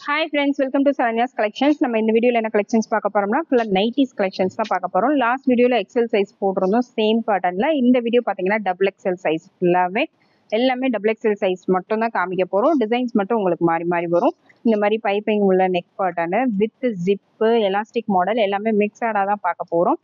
Hi friends, welcome to Saranya's collections. நம்ம இந்த வீடியோல என்ன collections பார்க்க போறோம்னா full நைட்டிஸ் collections தான் பார்க்க போறோம். லாஸ்ட் வீடியோல எக்ஸல் சைஸ் போட்டிருந்தோம் சேம் பேட்டர்ன்ல. இந்த வீடியோ பாத்தீங்கன்னா டபுள் எக்ஸல் சைஸ் ஃபுல்லாவே எல்லாமே டபுள் எக்ஸல் சைஸ் மட்டும் தான் காமிக்க போறோம். டிசைன்ஸ் மட்டும் உங்களுக்கு மாறி மாறி வரும். இந்த மாதிரி பைப்பிங் உள்ள neck pattern with zip elastic model எல்லாமே மிக்ஸடா தான் பார்க்க போறோம்.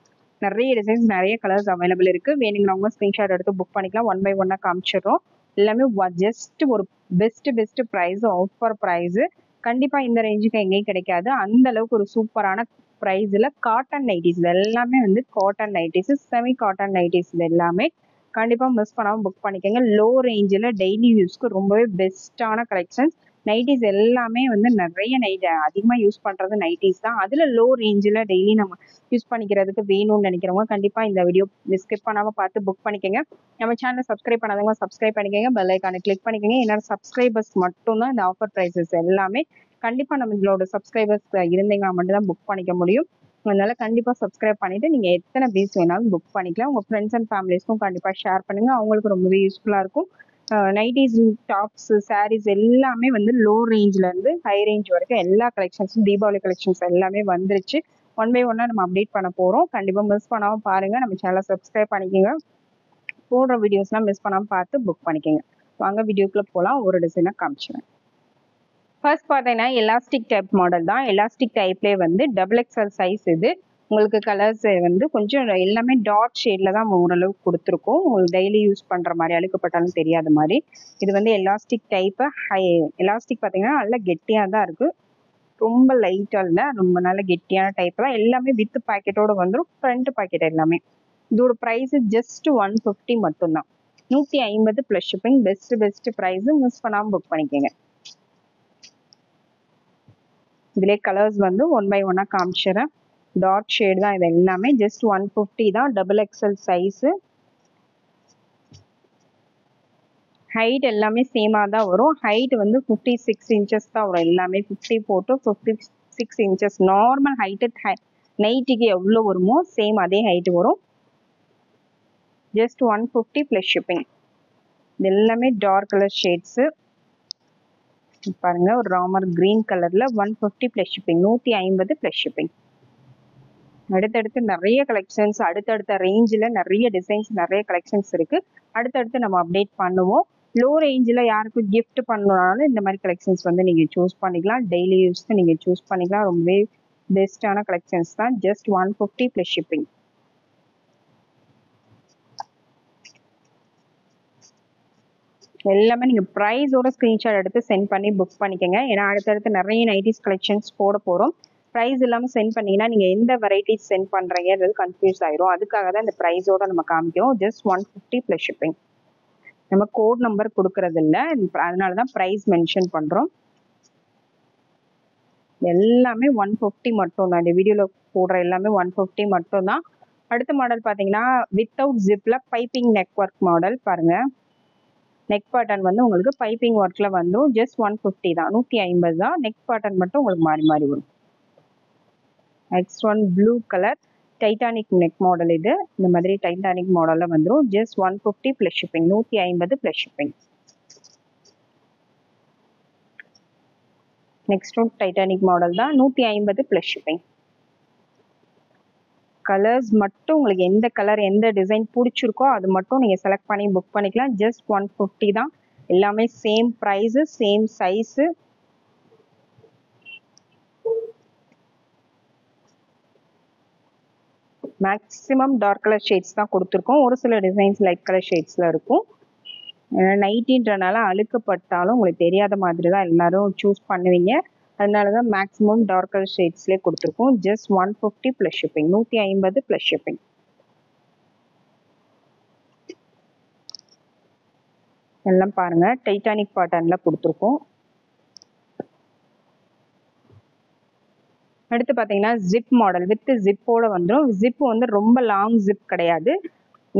நிறைய டிசைன்ஸ் நிறைய கலர்ஸ் அவைலபிள் இருக்கு. வேணுங்கிறவங்க ஸ்கிரீன்ஷாட் எடுத்து புக் பண்ணிக்கலாம். ஒன் பை ஒன்னா காமிச்சிடுறோம். எல்லாமே ஜஸ்ட் ஒரு பெஸ்ட் பிரைஸ், ஆஃபர் பிரைஸ். கண்டிப்பா இந்த ரேஞ்சுக்கு எங்கேயும் கிடைக்காது. அந்த அளவுக்கு ஒரு சூப்பரான பிரைஸ்ல காட்டன் நைட்டிஸ் எல்லாமே வந்து cotton nighties, semi cotton nighties எல்லாமே கண்டிப்பா மிஸ் பண்ணாம புக் பண்ணிக்கோங்க. லோ ரேஞ்சில் டெய்லி யூஸ்க்கு ரொம்பவே பெஸ்டான கலெக்ஷன்ஸ். நைட்டிஸ் எல்லாமே வந்து நிறைய அதிகமா யூஸ் பண்றது நைட்டிஸ் தான். அதுல லோ ரேஞ்சில் டெய்லி நம்ம யூஸ் பண்ணிக்கிறதுக்கு வேணும்னு நினைக்கிறவங்க கண்டிப்பா இந்த வீடியோ ஸ்கிப் பண்ணாம பார்த்து புக் பண்ணிக்கோங்க. நம்ம சேனலை சப்ஸ்கிரைப் பண்ணாதவங்க சப்ஸ்கிரைப் பண்ணிக்கோங்க, பெல் ஐக்கானை கிளிக் பண்ணிக்கோங்க. என்னோட சப்ஸ்கிரைபர்ஸ் மட்டும் தான் இந்த ஆஃபர் ப்ரைஸஸ் எல்லாமே. கண்டிப்பா நம்மளோட சப்ஸ்கிரைபர்ஸ் இருந்தீங்கன்னா மட்டும் தான் புக் பண்ணிக்க முடியும். அதனால கண்டிப்பா சப்ஸ்கிரைப் பண்ணிட்டு நீங்க எத்தனை பீஸ் வேணாலும் புக் பண்ணிக்கலாம். உங்க ஃப்ரெண்ட்ஸ் அண்ட் ஃபேமிலிஸ்க்கும் கண்டிப்பா ஷேர் பண்ணுங்க, அவங்களுக்கு ரொம்பவே யூஸ்ஃபுல்லா இருக்கும். நைட்டிஸ், டாப்ஸ், சாரீஸ் எல்லாமே வந்து லோ ரேஞ்ச்ல இருந்து ஹை ரேஞ்ச் வரைக்கும் எல்லா கலெக்ஷன்ஸும் தீபாவளி கலெக்ஷன்ஸ் எல்லாமே வந்துருச்சு. ஒன் பை ஒன்னா நம்ம அப்டேட் பண்ண போறோம். கண்டிப்பா மிஸ் பண்ணாம பாருங்க. நம்ம சேனலை சப்ஸ்கிரைப் பண்ணிக்கோங்க. போடுற வீடியோஸ்லாம் மிஸ் பண்ணாம பார்த்து புக் பண்ணிக்கோங்க. வாங்க வீடியோக்குள்ள போலாம். ஒரு டிசைனா காமிச்சுறேன். ஃபர்ஸ்ட் பார்த்தீங்கன்னா எலாஸ்டிக் டைப் மாடல் தான். எலாஸ்டிக் டைப்லேயே வந்து டபுள் எக்ஸ்எல் சைஸ். இது உங்களுக்கு கலர்ஸ் வந்து கொஞ்சம் எல்லாமே டார்க் ஷேட்ல தான் ஓரளவுக்கு கொடுத்துருக்கோம். உங்களுக்கு டெய்லி யூஸ் பண்ற மாதிரி, அழுக்கப்பட்டாலும் தெரியாத மாதிரி. இது வந்து எலாஸ்டிக் டைப். எலாஸ்டிக் பார்த்தீங்கன்னா நல்லா கெட்டியா தான் இருக்கு. ரொம்ப லைட்டா இல்லை, ரொம்ப நல்ல கெட்டியான டைப் தான். எல்லாமே வித் பாக்கெட்டோட வந்துடும். ஃப்ரண்ட் பாக்கெட் எல்லாமே. இதோட ப்ரைஸ் ஜஸ்ட் 150 மட்டும்தான். 150 plus shipping. Best price. Miss பண்ணாமல் புக் பண்ணிக்கோங்க. இதுலேயே கலர்ஸ் வந்து ஒன் பை ஒன்னா காமிச்சிடறேன். டார்க் ஷேட் தான் இது எல்லாமே. ஜஸ்ட் 150 தான். Double XL size. ஹைட் எல்லாமே சேமாக தான் வரும். ஹைட் வந்து 56 இன்ச்சஸ் தான் வரும். எல்லாமே 54 to 56 இன்ச்சஸ். நார்மல் ஹைட்டு நைட்டுக்கு எவ்வளோ வருமோ சேம் அதே ஹைட்டு வரும். Just 150 plus shipping. இது எல்லாமே டார்க் கலர் ஷேட்ஸு. பாருங்க, ஒரு ராமர் கிரீன் கலர்ல 150 ப்ளஸ் ஷிப்பிங். 150 plus shipping. அடுத்தடுத்து நிறைய கலெக்ஷன்ஸ், அடுத்தடுத்த ரேஞ்சில் நிறைய டிசைன்ஸ், நிறைய கலெக்ஷன்ஸ் இருக்கு. அடுத்தடுத்து நம்ம அப்டேட் பண்ணுவோம். லோ ரேஞ்சில் யாருக்கும் கிஃப்ட் பண்ணணும்னாலும் இந்த மாதிரி கலெக்ஷன்ஸ் வந்து நீங்கள் சூஸ் பண்ணிக்கலாம். டெய்லி யூஸ்க்கு நீங்கள் சூஸ் பண்ணிக்கலாம். ரொம்பவே பெஸ்டான கலெக்ஷன்ஸ் தான். Just 150 plus shipping. எல்லாமே நீங்கள் ப்ரைஸோட ஸ்க்ரீன்ஷாட் எடுத்து சென்ட் பண்ணி புக் பண்ணிக்கோங்க. ஏன்னா அடுத்தடுத்து நிறைய நைட்டிஸ் கலெக்ஷன்ஸ் போட போகிறோம். ப்ரைஸ் இல்லாமல் சென்ட் பண்ணிங்கன்னா நீங்கள் எந்த வெரைட்டிஸ் சென்ட் பண்ணுறீங்கிறது கன்ஃபியூஸ் ஆயிரும். அதுக்காக தான் இந்த ப்ரைஸோட நம்ம காமிக்கிறோம். Just 150 plus shipping. நம்ம கோட் நம்பர் கொடுக்கறது இல்லை, அதனால தான் ப்ரைஸ் மென்ஷன் பண்ணுறோம். எல்லாமே 150 மட்டும் தான். இந்த வீடியோவில் போடுற எல்லாமே 150 மட்டும் தான். அடுத்த மாடல் பார்த்தீங்கன்னா வித்தவுட் ஜிப்பில் பைப்பிங் நெக் ஒர்க் மாடல். பாருங்கள், நெக் பேட்டர்ன் வந்து உங்களுக்கு பைப்பிங் ஒர்க்கில் வந்துடும். ஜஸ்ட் 150 தான். 150 தான். நெக் பேட்டர்ன் மட்டும் உங்களுக்கு மாறி மாறி வரும். Next one blue colour Titanic neck model. இது இந்த மாதிரி டைட்டானிக் மாடலில் வந்துடும். Just 150 plus shipping. 150 plus shipping. Next one Titanic model தான். 150 ப்ளஸ் ஷிப்பிங். கலர்ஸ் மட்டும் உங்களுக்கு எந்த கலர் எந்த டிசைன் பிடிச்சிருக்கோ அது மட்டும் நீங்கள் செலக்ட் பண்ணி புக் பண்ணிக்கலாம். ஜஸ்ட் 150 தான். எல்லாமே same price, same size. Maximum dark colour shades தான் கொடுத்துருக்கோம். ஒரு சில டிசைன்ஸ் லைட் கலர் ஷேட்ஸில் இருக்கும். நைட்டின்றனால அழுக்கப்பட்டாலும் உங்களுக்கு தெரியாத மாதிரி தான் எல்லாரும் சூஸ் பண்ணுவீங்க. அதனால தான் மேக்ஸிமம் டார்க் கலர் ஷேட்ஸ்லேயே கொடுத்துருக்கோம். Just 150 plus shipping. 150 plus shipping. எல்லாம் பாருங்க, டைட்டானிக் பேட்டர்ன்ல கொடுத்துருக்கோம். அடுத்து பார்த்தீங்கன்னா ஜிப் மாடல் வித் ஜிப்போட வந்துடும். ஜிப் வந்து ரொம்ப லாங் ஜிப் கிடையாது,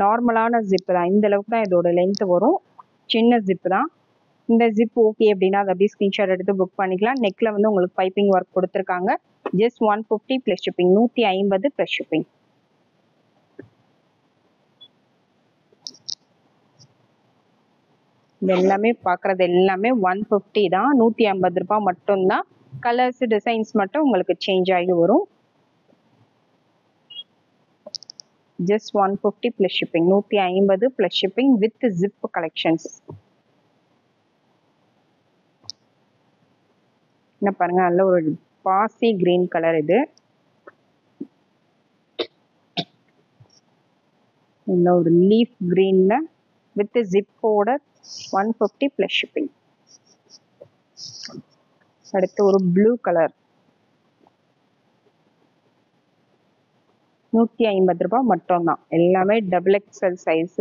நார்மலான ஜிப் தான். இந்த அளவுக்கு தான் இதோட லென்த் வரும். சின்ன ஜிப் தான். இந்த ஜிப் ஓகே அப்படின்னா அதை அப்படியே ஸ்கிரீன்ஷாட் எடுத்து புக் பண்ணிக்கலாம். நெக்ல வந்து உங்களுக்கு பைப்பிங் ஒர்க் கொடுத்துருக்காங்க. Just 150 plus shipping. 150 plus shipping. இது எல்லாமே பார்க்குறது எல்லாமே 150 தான். 150 ரூபாய் மட்டும்தான். கலர்ஸ் டிசைன்ஸ் மட்டும் உங்களுக்கு சேஞ்ச் ஆகி வரும். Just 150 plus shipping. 150 plus shipping with zip collections. என்ன பாருங்க, நல்ல ஒரு பாசி கிரீன் கலர். இது இந்த ஒரு லீஃப் கிரீன்ல வித் ஜிப்போட 150 plus shipping. அடுத்து ஒரு ப்ளூ கலர் 150 ரூபாய் மட்டும் தான். எல்லாமே டபுள் எக்ஸ்எல் சைஸ்.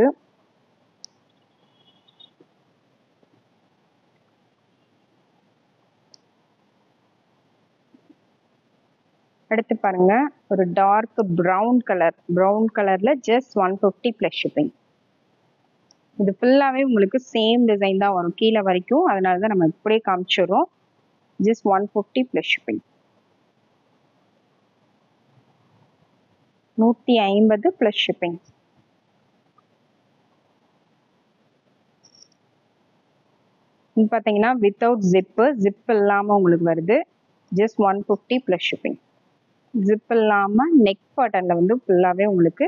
அடுத்து பாருங்க, ஒரு டார்க் ப்ரௌன் கலர்ல ஜஸ்ட் 150 plus shipping. இது ஃபுல்லாவே உங்களுக்கு சேம் டிசைன் தான் வரும் கீழே வரைக்கும். அதனால தான் நம்ம இப்படியே காமிச்சிடுறோம். Just 150 plus shipping. 150 plus shipping. இது பார்த்தீங்கன்னா வித்தவுட் ஜிப் இல்லாம உங்களுக்கு வருது. Just 150 plus shipping. ஜிப் இல்லாம நெக் பட்டன்ல வந்து ஃபுல்லாவே உங்களுக்கு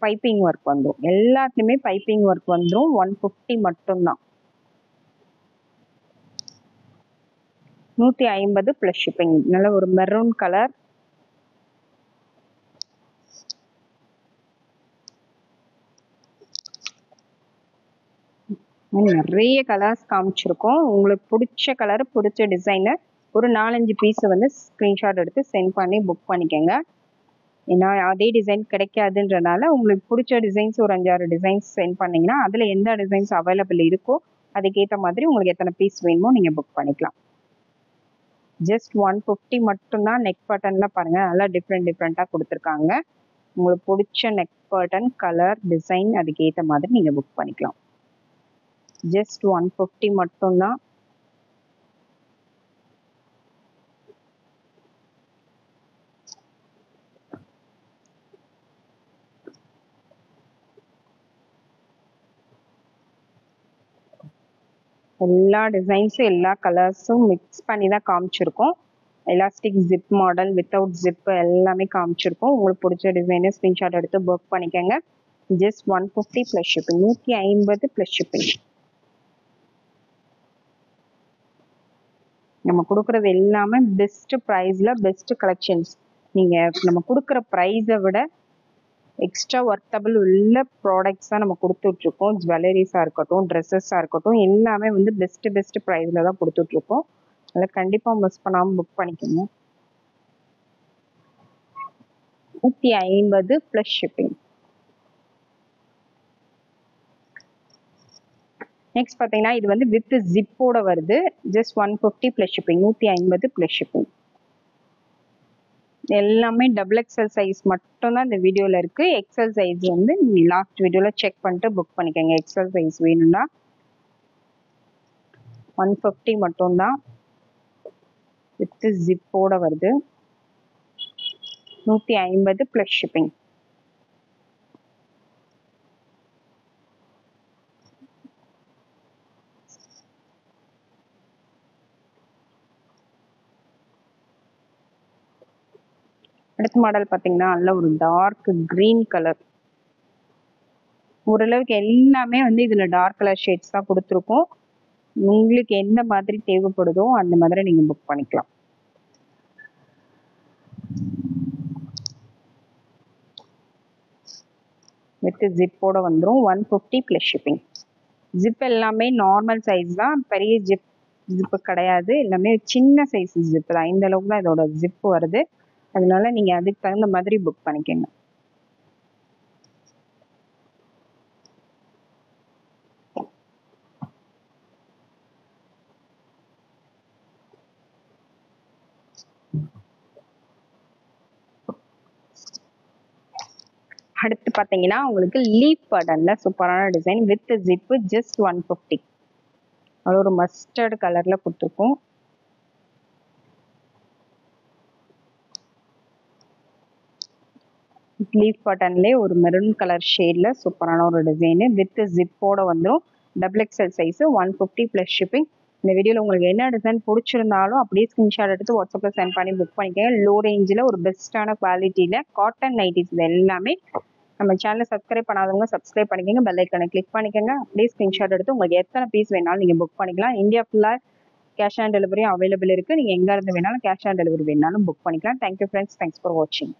பைப்பிங் ஒர்க் வந்துடும். எல்லாத்துலயுமே பைப்பிங் ஒர்க் வந்துடும். 150 மட்டும்தான். 150 plus shipping. நல்ல ஒரு மெரூன் கலர். நிறைய கலர்ஸ் காமிச்சிருக்கோம். உங்களுக்கு பிடிச்ச கலர் பிடிச்ச டிசைனர் ஒரு 4-5 பீஸ் வந்து ஸ்கிரீன்ஷாட் எடுத்து சென்ட் பண்ணி புக் பண்ணிக்கோங்க. ஏன்னா அதே டிசைன் கிடைக்காதுன்றனால உங்களுக்கு பிடிச்ச டிசைன்ஸ் ஒரு 5-6 டிசைன்ஸ் சென்ட் பண்ணீங்கன்னா அதில் எந்த டிசைன்ஸ் அவைலபிள் இருக்கோ அதுக்கேற்ற மாதிரி உங்களுக்கு எத்தனை பீஸ் வேணுமோ நீங்கள் புக் பண்ணிக்கலாம். ஜஸ்ட் 150 மட்டும்தான். நெக் பட்டன்ல பாருங்க, நல்லா டிஃப்ரெண்ட்டாக கொடுத்துருக்காங்க. உங்களுக்கு பிடிச்ச நெக் பட்டன் கலர் டிசைன் அதுக்கேற்ற மாதிரி நீங்கள் புக் பண்ணிக்கலாம். ஜஸ்ட் 150 மட்டும்தான். எல்லா டிசைன்ஸும் எல்லா கலர்ஸும் மிக்ஸ் பண்ணி தான் காமிச்சிருக்கோம். Elastic zip model without zip எல்லாமே காமிச்சிருக்கோம். உங்களுக்கு பிடிச்ச டிசைனை ஸ்கிரீன்ஷாட் எடுத்து புக் பண்ணிக்கோங்க. Just 150 plus shipping. 150 plus shipping. நம்ம கொடுக்கறது எல்லாமே பெஸ்ட் ப்ரைஸ்ல பெஸ்ட் கலெக்ஷன்ஸ். நீங்க நம்ம கொடுக்குற ப்ரைஸை விட எக்ஸ்ட்ரா ஒர்த்தபிள் உள்ள ப்ராடக்ட்ஸ் தான் நம்ம கொடுத்துட்ருக்கோம். ஜுவல்லரிஸாக இருக்கட்டும், ட்ரெஸ்ஸஸாக இருக்கட்டும், எல்லாமே வந்து பெஸ்ட் ப்ரைஸில் தான் கொடுத்துட்ருக்கோம். அதில் கண்டிப்பாக மிஸ் பண்ணாமல் புக் பண்ணிக்கோங்க. 150 plus shipping. நெக்ஸ்ட் பார்த்தீங்கன்னா இது வந்து வித் ஜிப்போட வருது. Just 150 plus shipping. 150 plus shipping. எல்லாமே டபுள் எக்ஸ்எல் சைஸ் மட்டும் தான் இந்த வீடியோல இருக்கு. எக்ஸ்எல் சைஸ் வந்து நீங்க லாஸ்ட் வீடியோல செக் பண்ணிட்டு புக் பண்ணிக்கோங்க. எக்ஸ்எல் சைஸ் வேணும்னா 150 மட்டும் தான். வித் ஜிப்போட வருது. 150 plus shipping. அடுத்த மாடல் பார்த்தீங்கன்னா நல்ல ஒரு டார்க் கிரீன் கலர். ஓரளவுக்கு எல்லாமே வந்து இதுல டார்க் கலர் ஷேட்ஸ் தான் கொடுத்துருக்கோம். உங்களுக்கு எந்த மாதிரி தேவைப்படுதோ அந்த மாதிரி நீங்க புக் பண்ணிக்கலாம். வித் ஜிப்போட வந்துடும். 150 plus shipping. ஜிப் எல்லாமே நார்மல் சைஸ் தான், பெரிய ஜிப்பு கிடையாது. எல்லாமே சின்ன சைஸ் ஜிப் தான். இந்த அளவுக்கு தான் இதோட ஜிப் வருது. அதனால நீங்க அதுக்கு தகுந்த மாதிரி புக் பண்ணிக்கோங்க. அடுத்து பார்த்தீங்கன்னா உங்களுக்கு லீஃப் பட்டன்ல சூப்பரான டிசைன் வித் ஜிப்பு. ஜஸ்ட் 150. அது ஒரு மஸ்டர்ட் கலர்ல கொடுத்துருக்கோம். லீஃப் பட்டன்லேயே ஒரு மெரூன் கலர் ஷேட்ல சூப்பரான ஒரு டிசைனு வித் ஜிப்போட வந்துடும். Double XL size. 150 plus shipping. இந்த வீடியோவில் உங்களுக்கு என்ன டிசைன் பிடிச்சிருந்தாலும் அப்படியே ஸ்க்ரீன்ஷாட் எடுத்து வாட்ஸ்அப்பில் சென்ட் பண்ணி புக் பண்ணிக்கோங்க. லோ ரேஞ்சில் ஒரு பெஸ்ட்டான குவாலிட்டியில் காட்டன் நைட்டிஸ் இது எல்லாமே. நம்ம சேனலை சப்ஸ்கிரைப் பண்ணாதவங்க சப்ஸ்கிரைப் பண்ணிக்கோங்க, பெல் ஐக்கனை கிளிக் பண்ணிக்கோங்க. அப்படியே ஸ்க்ரீன்ஷாட் எடுத்து உங்களுக்கு எத்தனை பீஸ் வேணாலும் நீங்கள் புக் பண்ணிக்கலாம். இந்தியா ஃபுல்லாக கேஷ் ஆன் டெலிவரியும் அவைலபிள் இருக்குது. நீங்கள் எங்கே இருந்து வேணாலும் கேஷ் ஆன் டெலிவரி வேணாலும் புக் பண்ணிக்கலாம். தேங்க்யூ ஃப்ரெண்ட்ஸ், தேங்க்ஸ் ஃபார் வாட்சிங்.